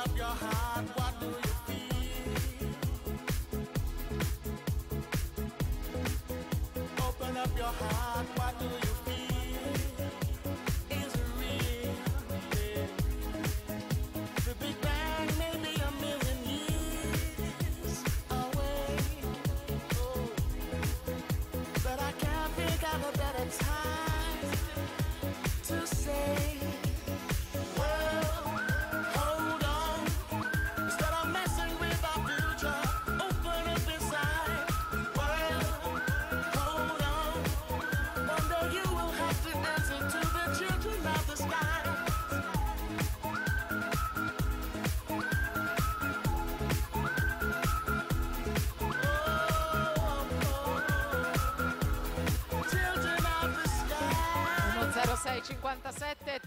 up your heart, what do you feel? Open up your heart, what do you feel? Is it real? Yeah. The Big Bang may be a million years away, oh, but I can't think of a better time to say, well, hold on, instead of messing with our future, open up inside. Well, hold on, one day you will have to answer to the children of the sky. Children of the sky. 10657